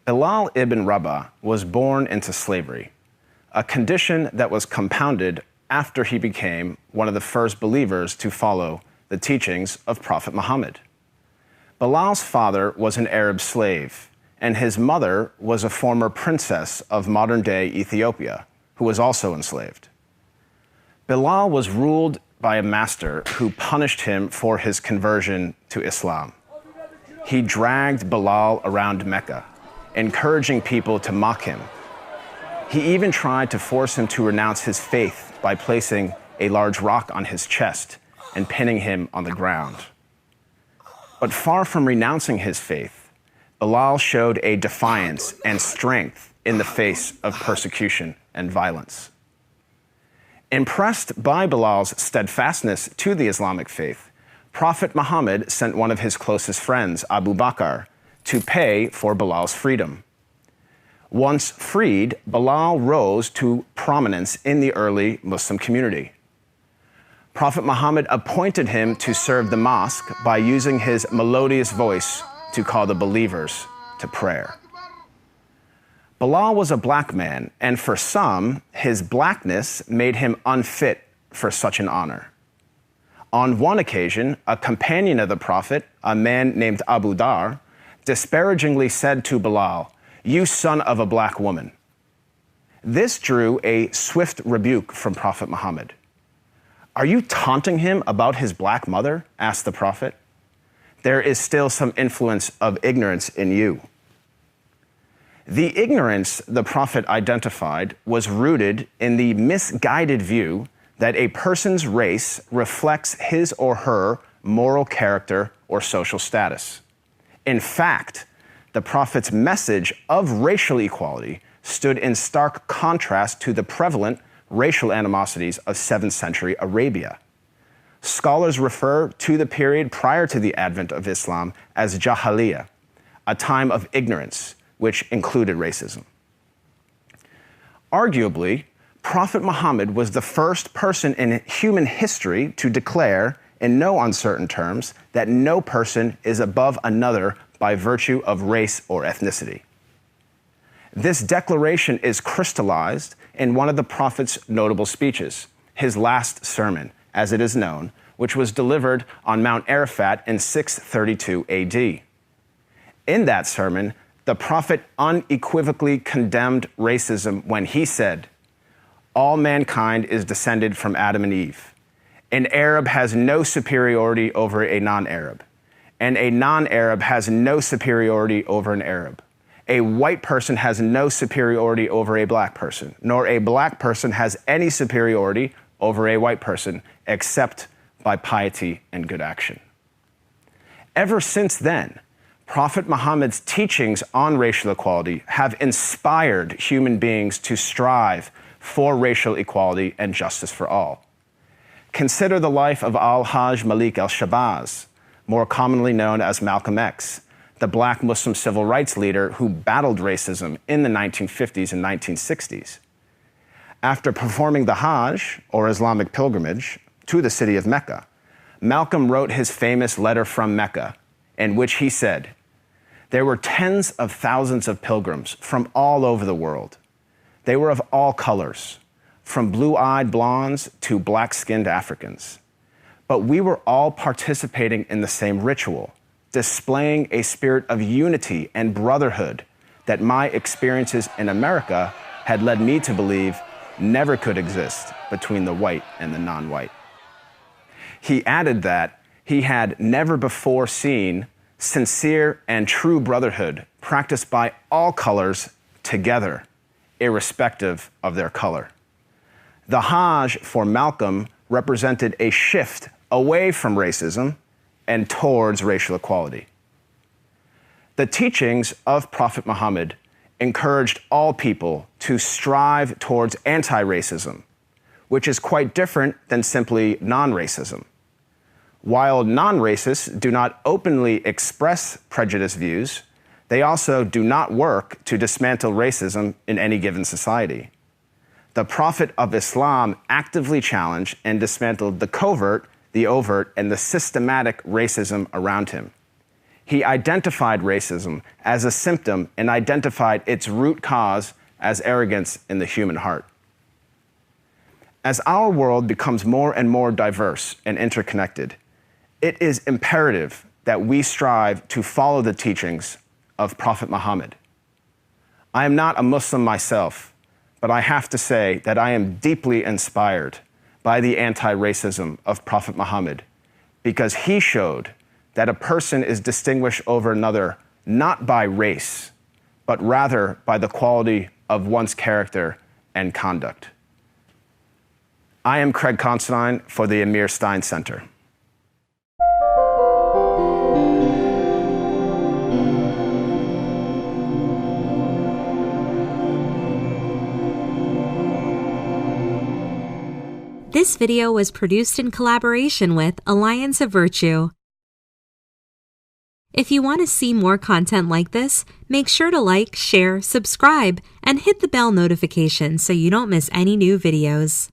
Bilal ibn Rabah was born into slavery, a condition that was compounded after he became one of the first believers to follow the teachings of Prophet Muhammad. Bilal's father was an Arab slave, and his mother was a former princess of modern-day Ethiopia, who was also enslaved. Bilal was ruled by a master who punished him for his conversion to Islam. He dragged Bilal around Mecca, encouraging people to mock him. He even tried to force him to renounce his faith by placing a large rock on his chest and pinning him on the ground. But far from renouncing his faith, Bilal showed a defiance and strength in the face of persecution and violence. Impressed by Bilal's steadfastness to the Islamic faith, Prophet Muhammad sent one of his closest friends, Abu Bakr, to pay for Bilal's freedom. Once freed, Bilal rose to prominence in the early Muslim community. Prophet Muhammad appointed him to serve the mosque by using his melodious voice to call the believers to prayer. Bilal was a black man, and for some, his blackness made him unfit for such an honor. On one occasion, a companion of the Prophet, a man named Abu Dar, disparagingly said to Bilal, "You son of a black woman." This drew a swift rebuke from Prophet Muhammad. "Are you taunting him about his black mother?" asked the Prophet. "There is still some influence of ignorance in you." The ignorance the Prophet identified was rooted in the misguided view that a person's race reflects his or her moral character or social status. In fact, the Prophet's message of racial equality stood in stark contrast to the prevalent racial animosities of 7th century Arabia. Scholars refer to the period prior to the advent of Islam as Jahiliyyah, a time of ignorance, which included racism. Arguably, Prophet Muhammad was the first person in human history to declare, in no uncertain terms, that no person is above another by virtue of race or ethnicity. This declaration is crystallized in one of the Prophet's notable speeches, his last sermon, as it is known, which was delivered on Mount Arafat in 632 AD. In that sermon, the Prophet unequivocally condemned racism when he said, "All mankind is descended from Adam and Eve. An Arab has no superiority over a non-Arab, and a non-Arab has no superiority over an Arab. A white person has no superiority over a black person, nor a black person has any superiority over a white person, except by piety and good action." Ever since then, Prophet Muhammad's teachings on racial equality have inspired human beings to strive for racial equality and justice for all. Consider the life of Al-Hajj Malik al-Shabazz, more commonly known as Malcolm X, the black Muslim civil rights leader who battled racism in the 1950s and 1960s. After performing the Hajj, or Islamic pilgrimage, to the city of Mecca, Malcolm wrote his famous letter from Mecca, in which he said, "There were tens of thousands of pilgrims from all over the world. They were of all colors, from blue-eyed blondes to black-skinned Africans. But we were all participating in the same ritual, displaying a spirit of unity and brotherhood that my experiences in America had led me to believe never could exist between the white and the non-white." He added that he had never before seen sincere and true brotherhood practiced by all colors together, irrespective of their color. The Hajj for Malcolm represented a shift away from racism and towards racial equality. The teachings of Prophet Muhammad encouraged all people to strive towards anti-racism, which is quite different than simply non-racism. While non-racists do not openly express prejudiced views, they also do not work to dismantle racism in any given society. The Prophet of Islam actively challenged and dismantled the covert, the overt, and the systematic racism around him. He identified racism as a symptom and identified its root cause as arrogance in the human heart. As our world becomes more and more diverse and interconnected, it is imperative that we strive to follow the teachings of Prophet Muhammad. I am not a Muslim myself, but I have to say that I am deeply inspired by the anti-racism of Prophet Muhammad, because he showed that a person is distinguished over another not by race, but rather by the quality of one's character and conduct. I am Craig Considine for the Amir Stein Center. This video was produced in collaboration with Alliance of Virtue. If you want to see more content like this, make sure to like, share, subscribe, and hit the bell notification so you don't miss any new videos.